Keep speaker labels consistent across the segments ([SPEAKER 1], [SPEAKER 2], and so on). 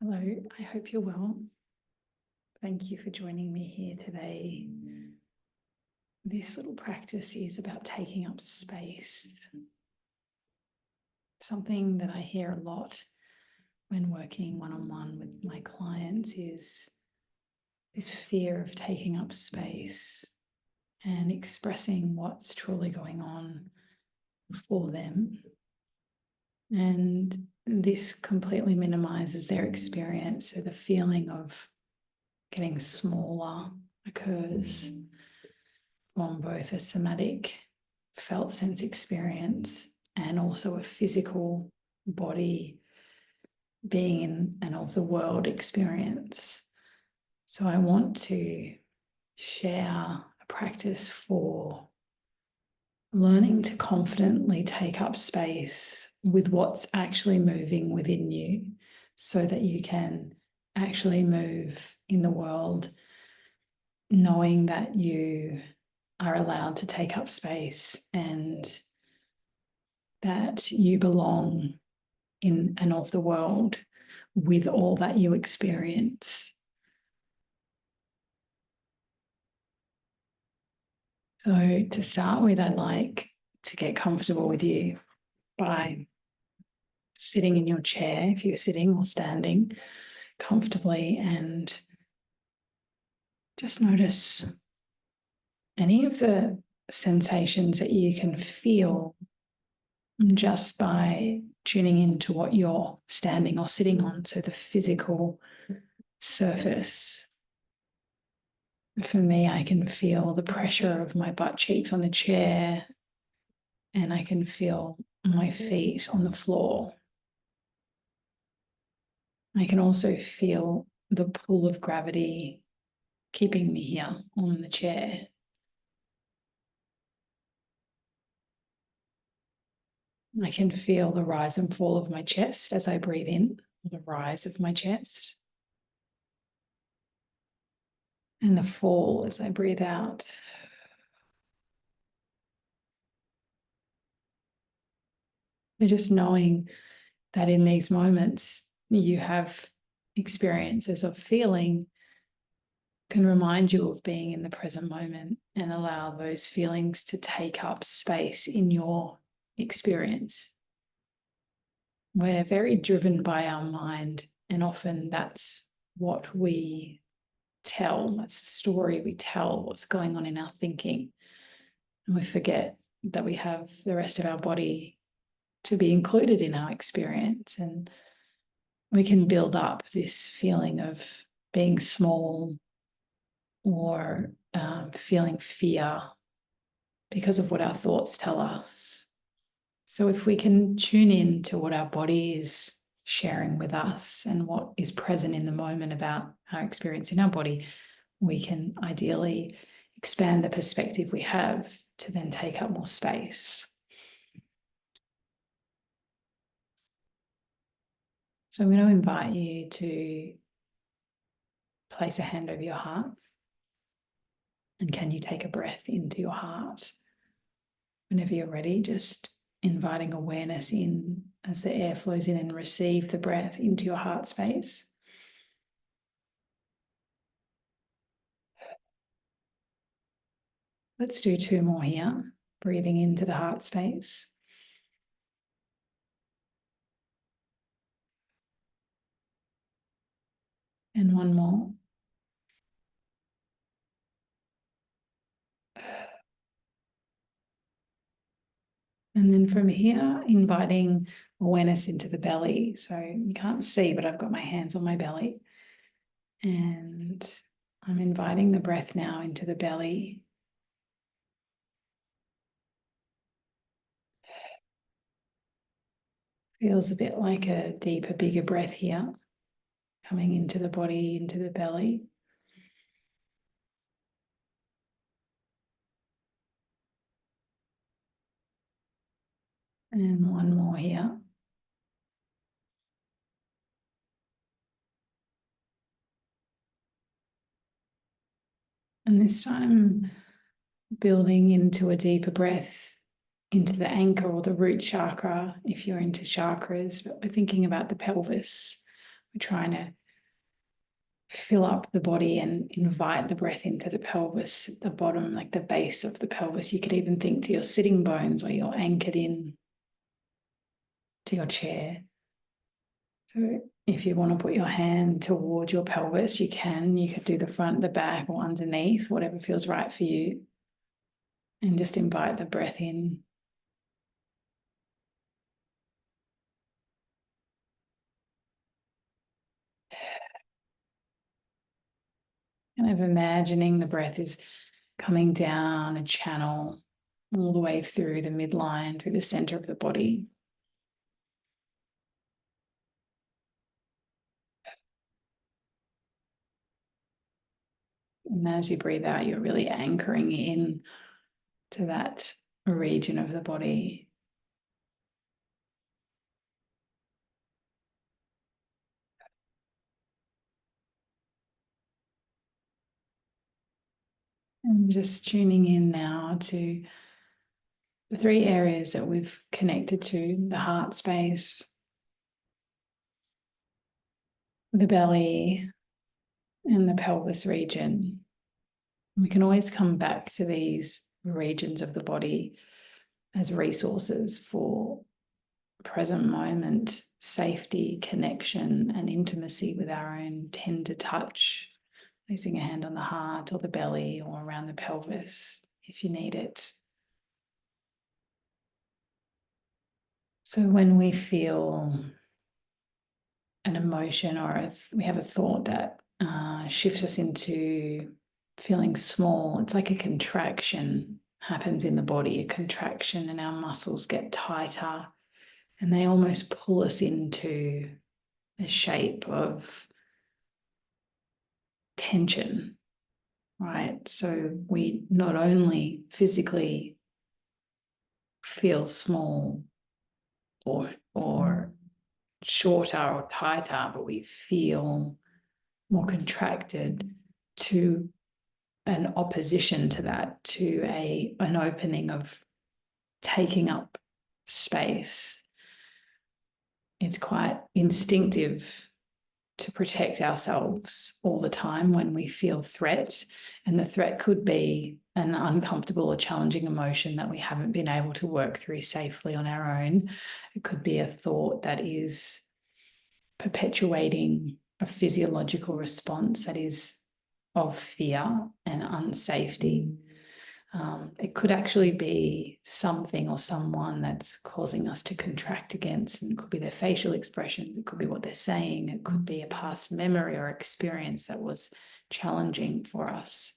[SPEAKER 1] Hello, I hope you're well. Thank you for joining me here today. This little practice is about taking up space. Something that I hear a lot when working one-on-one with my clients is this fear of taking up space and expressing what's truly going on for them. And this completely minimizes their experience. So the feeling of getting smaller occurs from both a somatic felt sense experience and also a physical body being in and of the world experience. So I want to share a practice for learning to confidently take up space with what's actually moving within you so that you can actually move in the world knowing that you are allowed to take up space and that you belong in and of the world with all that you experience. So to start with, I'd like to get comfortable with you by sitting in your chair, if you're sitting or standing comfortably, and just notice any of the sensations that you can feel just by tuning into what you're standing or sitting on, so the physical surface. For me, I can feel the pressure of my butt cheeks on the chair, and I can feel my feet on the floor. I can also feel the pull of gravity keeping me here on the chair. I can feel the rise and fall of my chest as I breathe in, the rise of my chest, and the fall as I breathe out. But just knowing that in these moments you have experiences of feeling can remind you of being in the present moment and allow those feelings to take up space in your experience. We're very driven by our mind, and often that's what we tell, that's the story we tell, what's going on in our thinking. And we forget that we have the rest of our body to be included in our experience. And we can build up this feeling of being small or feeling fear because of what our thoughts tell us. So if we can tune in to what our body is sharing with us and what is present in the moment about our experience in our body, we can ideally expand the perspective we have to then take up more space. So I'm going to invite you to place a hand over your heart. And can you take a breath into your heart? Whenever you're ready, just inviting awareness in as the air flows in, and receive the breath into your heart space. Let's do 2 more here. Breathing into the heart space. And 1 more. And then from here, inviting awareness into the belly. So you can't see, but I've got my hands on my belly. And I'm inviting the breath now into the belly. Feels a bit like a deeper, bigger breath here, coming into the body, into the belly. And 1 more here. And this time, building into a deeper breath into the anchor or the root chakra, if you're into chakras, but we're thinking about the pelvis. We're trying to fill up the body and invite the breath into the pelvis, at the bottom, like the base of the pelvis. You could even think to your sitting bones where you're anchored in to your chair. So if you want to put your hand towards your pelvis, you can. You could do the front, the back, or underneath, whatever feels right for you. And just invite the breath in. Kind of imagining the breath is coming down a channel all the way through the midline, through the center of the body. And as you breathe out, you're really anchoring in to that region of the body. And just tuning in now to the three areas that we've connected to: the heart space, the belly, and the pelvis region. We can always come back to these regions of the body as resources for present moment safety, connection, and intimacy with our own tender touch. Placing a hand on the heart or the belly or around the pelvis if you need it. So when we feel an emotion or we have a thought that shifts us into feeling small, it's like a contraction happens in the body, a contraction, and our muscles get tighter and they almost pull us into a shape of tension, right? So we not only physically feel small or shorter or tighter, but we feel more contracted, to an opposition to that, to an opening of taking up space. It's quite instinctive to protect ourselves all the time when we feel threat. And the threat could be an uncomfortable or challenging emotion that we haven't been able to work through safely on our own. It could be a thought that is perpetuating a physiological response that is of fear and unsafety. It could actually be something or someone that's causing us to contract against, and it could be their facial expressions, it could be what they're saying, it could be a past memory or experience that was challenging for us.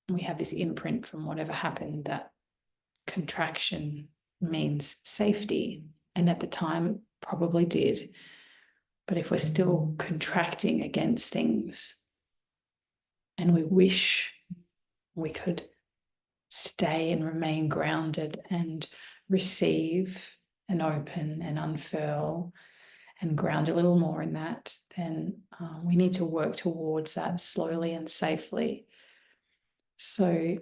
[SPEAKER 1] We have this imprint from whatever happened that contraction means safety, and at the time it probably did. But if we're still contracting against things and we wish we could stay and remain grounded and receive and open and unfurl and ground a little more in that, then we need to work towards that slowly and safely. So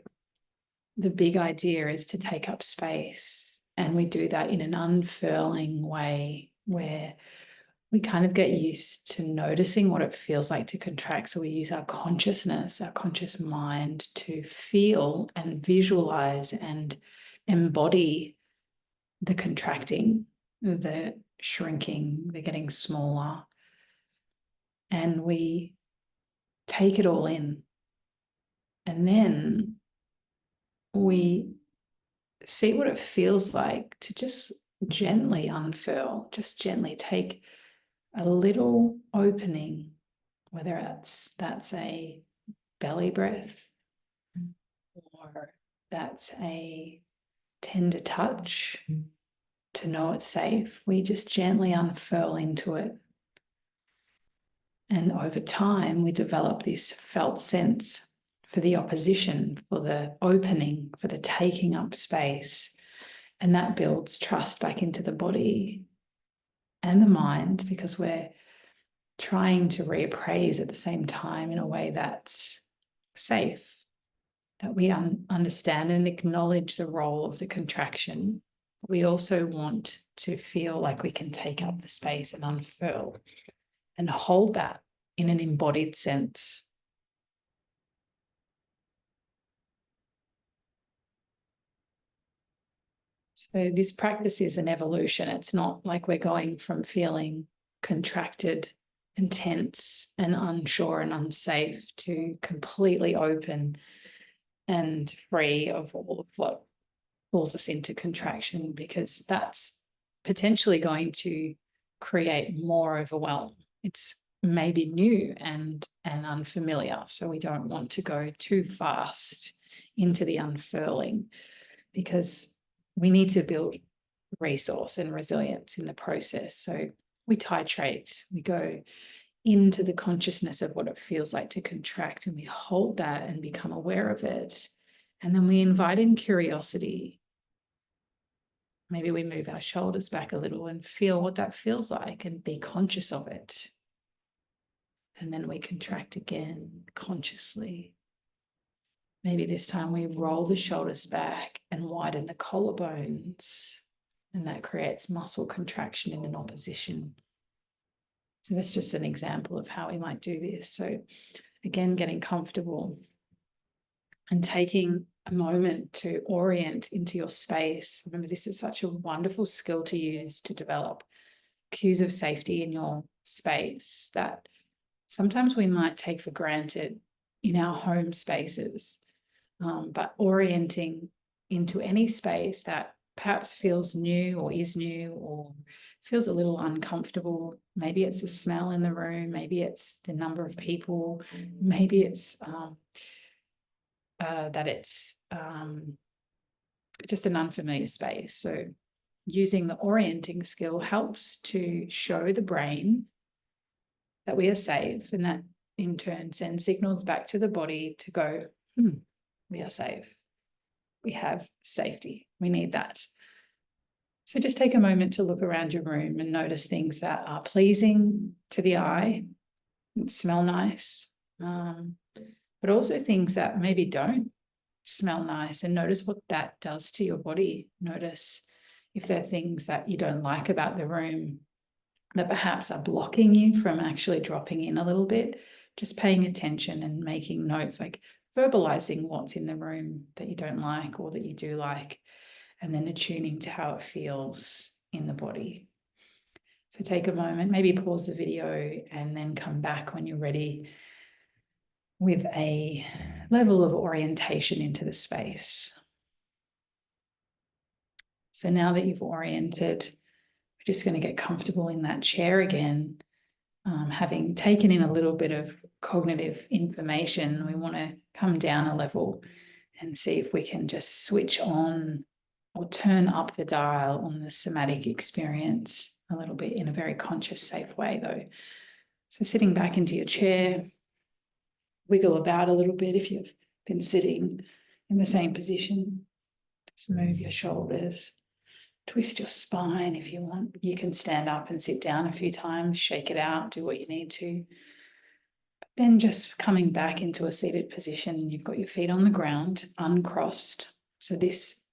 [SPEAKER 1] the big idea is to take up space, and we do that in an unfurling way where we kind of get used to noticing what it feels like to contract. So we use our consciousness, our conscious mind, to feel and visualize and embody the contracting, the shrinking, the getting smaller. And we take it all in. And then we see what it feels like to just gently unfurl, just gently take a little opening, whether that's a belly breath or that's a tender touch to know it's safe. We just gently unfurl into it. And over time, we develop this felt sense for the opposition, for the opening, for the taking up space. And that builds trust back into the body and the mind, because we're trying to reappraise at the same time in a way that's safe, that we understand and acknowledge the role of the contraction. We also want to feel like we can take up the space and unfurl and hold that in an embodied sense. So this practice is an evolution. It's not like we're going from feeling contracted and tense and unsure and unsafe to completely open and free of all of what pulls us into contraction, because that's potentially going to create more overwhelm. It's maybe new and unfamiliar. So we don't want to go too fast into the unfurling, because we need to build resource and resilience in the process. So we titrate, we go into the consciousness of what it feels like to contract, and we hold that and become aware of it. And then we invite in curiosity. Maybe we move our shoulders back a little and feel what that feels like and be conscious of it. And then we contract again consciously. Maybe this time we roll the shoulders back and widen the collarbones, and that creates muscle contraction in an opposition. So that's just an example of how we might do this. So again, getting comfortable and taking a moment to orient into your space. Remember, this is such a wonderful skill to use to develop cues of safety in your space that sometimes we might take for granted in our home spaces. But orienting into any space that perhaps feels new or is new or feels a little uncomfortable. Maybe it's the smell in the room, maybe it's the number of people, maybe it's that it's just an unfamiliar space. So using the orienting skill helps to show the brain that we are safe, and that in turn sends signals back to the body to go, we are safe. We have safety. We need that. So just take a moment to look around your room and notice things that are pleasing to the eye and smell nice, but also things that maybe don't smell nice, and notice what that does to your body. Notice if there are things that you don't like about the room that perhaps are blocking you from actually dropping in a little bit. Just paying attention and making notes, like verbalizing what's in the room that you don't like or that you do like, and then attuning to how it feels in the body. So take a moment, maybe pause the video and then come back when you're ready with a level of orientation into the space. So now that you've oriented, we're just going to get comfortable in that chair again. Having taken in a little bit of cognitive information, we want to come down a level and see if we can just switch on or turn up the dial on the somatic experience a little bit in a very conscious, safe way, though. So sitting back into your chair, wiggle about a little bit if you've been sitting in the same position. Just move your shoulders. Twist your spine if you want. You can stand up and sit down a few times, shake it out, do what you need to. But then just coming back into a seated position, you've got your feet on the ground, uncrossed. So this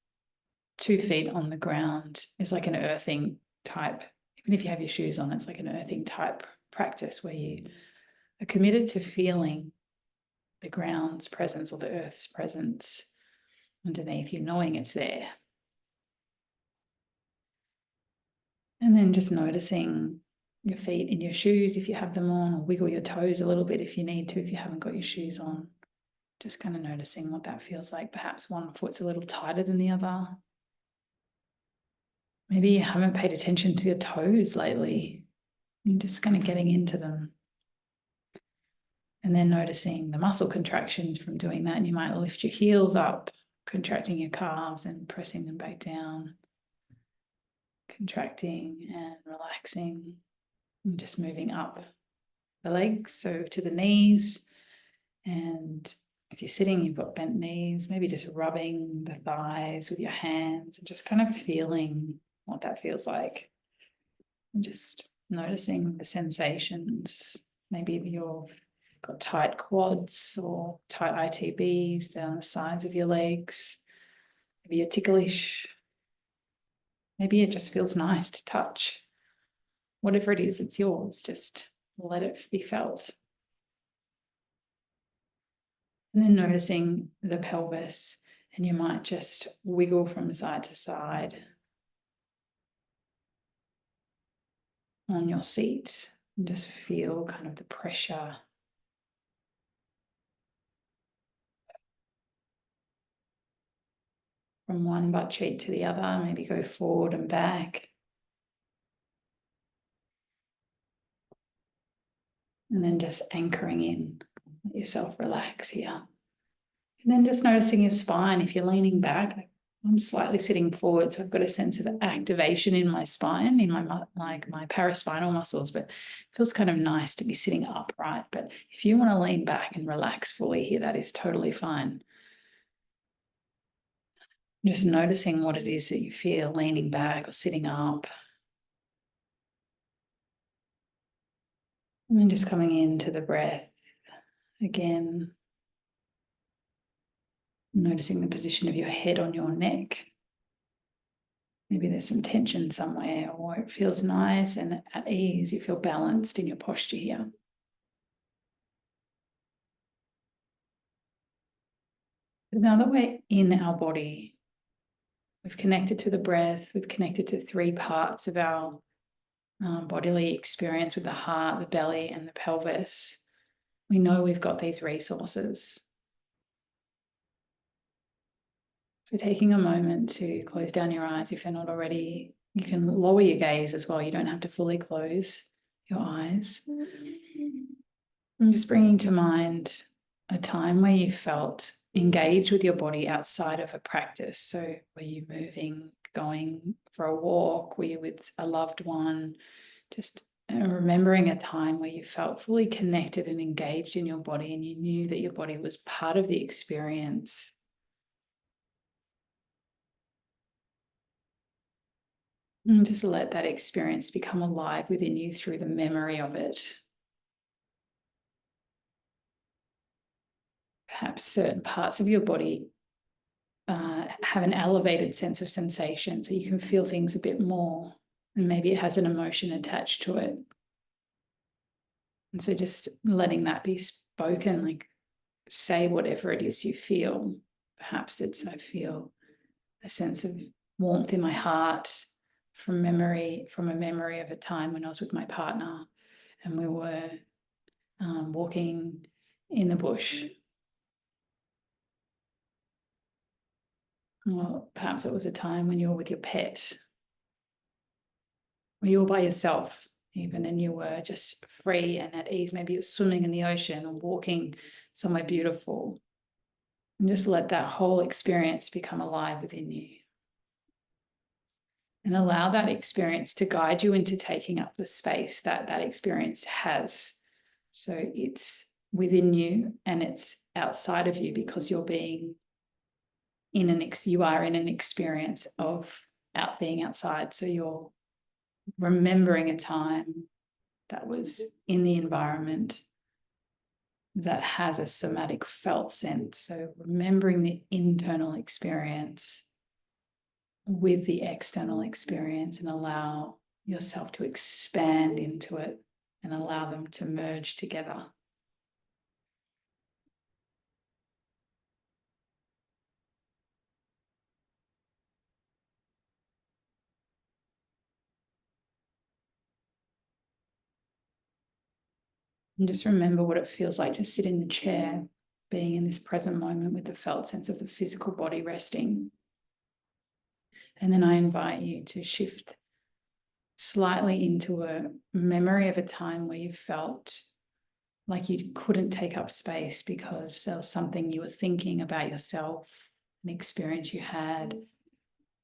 [SPEAKER 1] 2 feet on the ground is like an earthing type. Even if you have your shoes on, it's like an earthing type practice where you are committed to feeling the ground's presence or the earth's presence underneath you, knowing it's there. And then just noticing your feet in your shoes if you have them on, or wiggle your toes a little bit if you need to, if you haven't got your shoes on. Just kind of noticing what that feels like. Perhaps one foot's a little tighter than the other. Maybe you haven't paid attention to your toes lately. You're just kind of getting into them. And then noticing the muscle contractions from doing that. And you might lift your heels up, contracting your calves and pressing them back down. Contracting and relaxing, and just moving up the legs, so to the knees. And if you're sitting, you've got bent knees, maybe just rubbing the thighs with your hands and just kind of feeling what that feels like. And just noticing the sensations. Maybe if you've got tight quads or tight ITBs down the sides of your legs. Maybe you're ticklish. Maybe it just feels nice to touch. Whatever it is, it's yours. Just let it be felt. And then noticing the pelvis, and you might just wiggle from side to side on your seat and just feel kind of the pressure from one butt cheek to the other. Maybe go forward and back. And then just anchoring in. Let yourself relax here. And then just noticing your spine. If you're leaning back, I'm slightly sitting forward, so I've got a sense of activation in my spine, in my paraspinal muscles, but it feels kind of nice to be sitting upright. But if you want to lean back and relax fully here, that is totally fine. Just noticing what it is that you feel leaning back or sitting up. And then just coming into the breath again. Noticing the position of your head on your neck. Maybe there's some tension somewhere, or it feels nice and at ease. You feel balanced in your posture here. Now that we're in our body, we've connected to the breath, we've connected to 3 parts of our bodily experience with the heart, the belly, and the pelvis. We know we've got these resources. So taking a moment to close down your eyes if they're not already. You can lower your gaze as well. You don't have to fully close your eyes. I'm just bringing to mind a time where you felt engaged with your body outside of a practice. So were you moving, going for a walk? Were you with a loved one? Just remembering a time where you felt fully connected and engaged in your body, and you knew that your body was part of the experience. And just let that experience become alive within you through the memory of it. Perhaps certain parts of your body have an elevated sense of sensation, so you can feel things a bit more, and maybe it has an emotion attached to it. And so just letting that be spoken, like say whatever it is you feel. Perhaps it's, I feel a sense of warmth in my heart from a memory of a time when I was with my partner and we were walking in the bush. Well, perhaps it was a time when you were with your pet, or you were by yourself even, and you were just free and at ease. Maybe you were swimming in the ocean or walking somewhere beautiful. And just let that whole experience become alive within you. And allow that experience to guide you into taking up the space that that experience has. So it's within you and it's outside of you, because you're being you are in an experience of being outside. So you're remembering a time that was in the environment that has a somatic felt sense. So remembering the internal experience with the external experience, and allow yourself to expand into it and allow them to merge together. And just remember what it feels like to sit in the chair, being in this present moment with the felt sense of the physical body resting. And then I invite you to shift slightly into a memory of a time where you felt like you couldn't take up space because there was something you were thinking about yourself, an experience you had.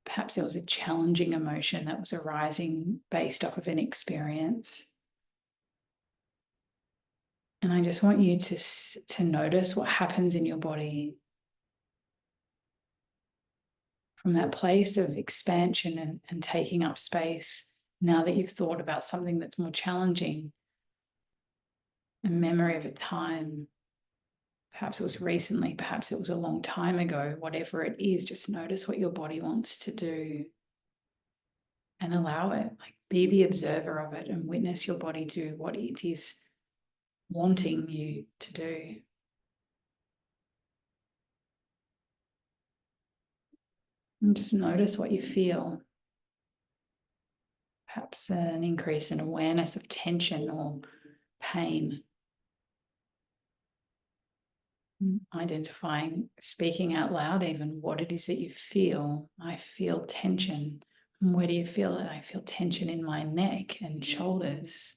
[SPEAKER 1] Perhaps there was a challenging emotion that was arising based off of an experience. And I just want you to notice what happens in your body from that place of expansion and taking up space. Now that you've thought about something that's more challenging, a memory of a time, perhaps it was recently, perhaps it was a long time ago, whatever it is, just notice what your body wants to do and allow it. Like, Be the observer of it and witness your body do what it is wanting you to do. And just notice what you feel. Perhaps an increase in awareness of tension or pain. Identifying, speaking out loud even, what it is that you feel. I feel tension. And where do you feel it? I feel tension in my neck and shoulders.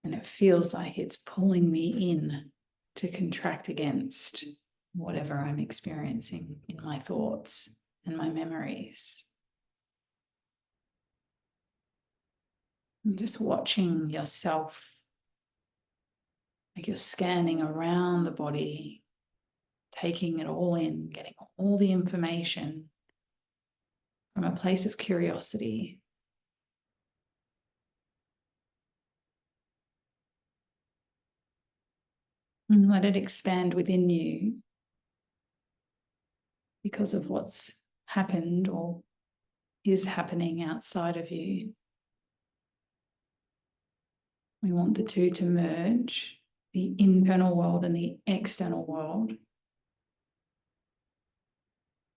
[SPEAKER 1] And it feels like it's pulling me in to contract against whatever I'm experiencing in my thoughts and my memories. And just watching yourself, like you're scanning around the body, taking it all in, getting all the information from a place of curiosity. And let it expand within you because of what's happened or is happening outside of you. We want the two to merge, the internal world and the external world,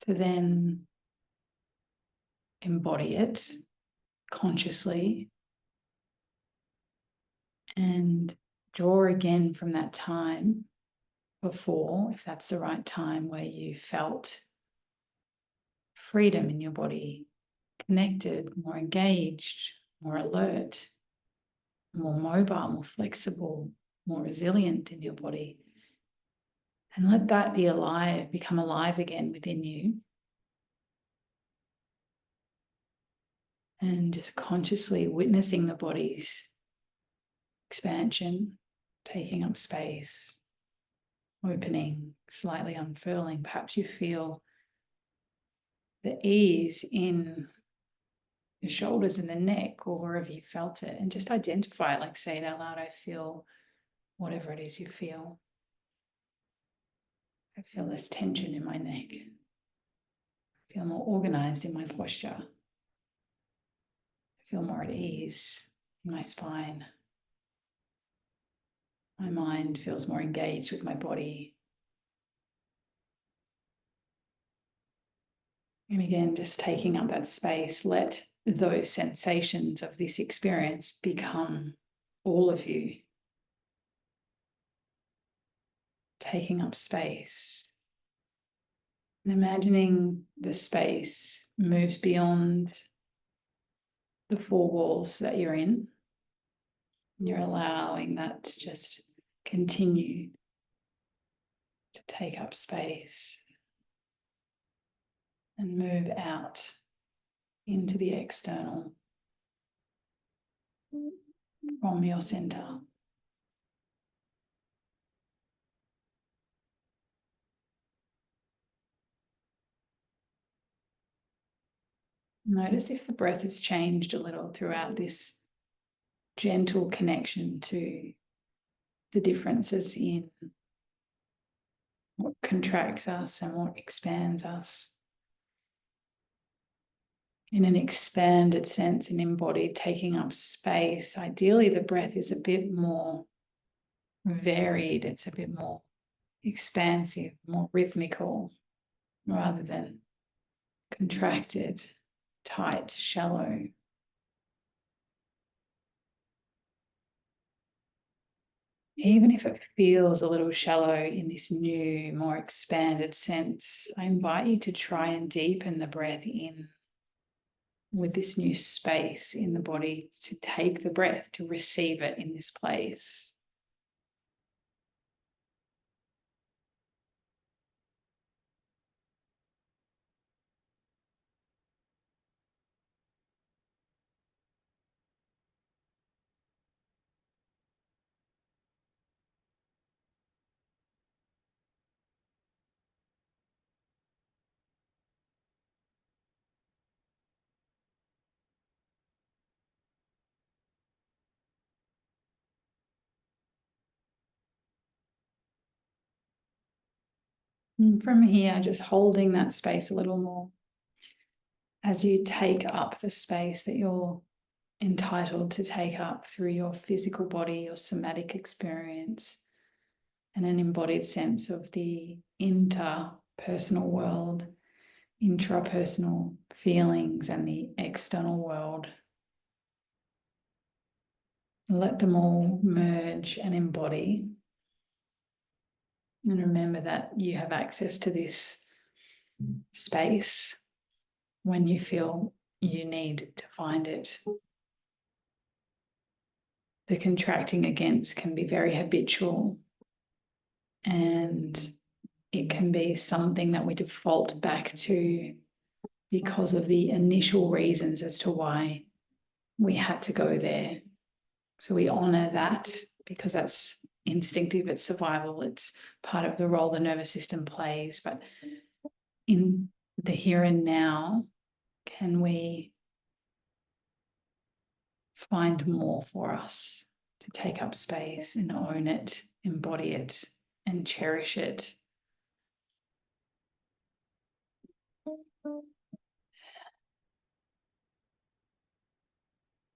[SPEAKER 1] to then embody it consciously and draw again from that time before, if that's the right time, where you felt freedom in your body, connected, more engaged, more alert, more mobile, more flexible, more resilient in your body. And let that be alive, become alive again within you. And just consciously witnessing the body's expansion, taking up space, opening, slightly unfurling. Perhaps you feel the ease in your shoulders and the neck or wherever you felt it, and just identify it, like say it out loud. I feel whatever it is you feel. I feel less tension in my neck. I feel more organized in my posture. I feel more at ease in my spine. My mind feels more engaged with my body. And again, just taking up that space, let those sensations of this experience become all of you. Taking up space. And imagining the space moves beyond the four walls that you're in. You're allowing that to just continue to take up space and move out into the external from your center. Notice if the breath has changed a little throughout this gentle connection to the differences in what contracts us and what expands us. In an expanded sense, an embodied, taking up space, ideally the breath is a bit more varied, it's a bit more expansive, more rhythmical, rather than contracted, tight, shallow. Even if it feels a little shallow in this new, more expanded sense, I invite you to try and deepen the breath in with this new space in the body, to take the breath, to receive it in this place. And from here, just holding that space a little more. as you take up the space that you're entitled to take up through your physical body, your somatic experience, and an embodied sense of the interpersonal world, intrapersonal feelings, and the external world. Let them all merge and embody. And remember that you have access to this space when you feel you need to find it. The contracting against can be very habitual, and it can be something that we default back to because of the initial reasons as to why we had to go there. So we honor that because that's instinctive, it's survival, it's part of the role the nervous system plays. But in the here and now, can we find more for us to take up space and own it, embody it, and cherish it?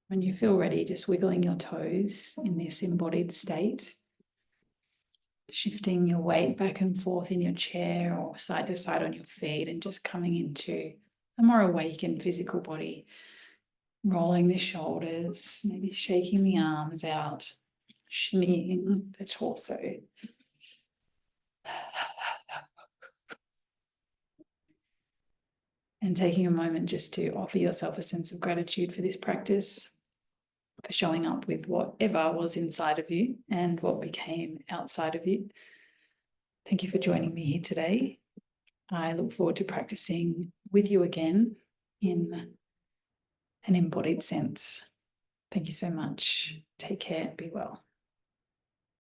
[SPEAKER 1] When you feel ready, just wiggling your toes in this embodied state, shifting your weight back and forth in your chair or side to side on your feet, and just coming into a more awakened physical body, rolling the shoulders, maybe shaking the arms out, shimmying the torso. And taking a moment just to offer yourself a sense of gratitude for this practice, for showing up with whatever was inside of you and what became outside of you. Thank you for joining me here today. I look forward to practicing with you again in an embodied sense. Thank you so much. Take care. Be well.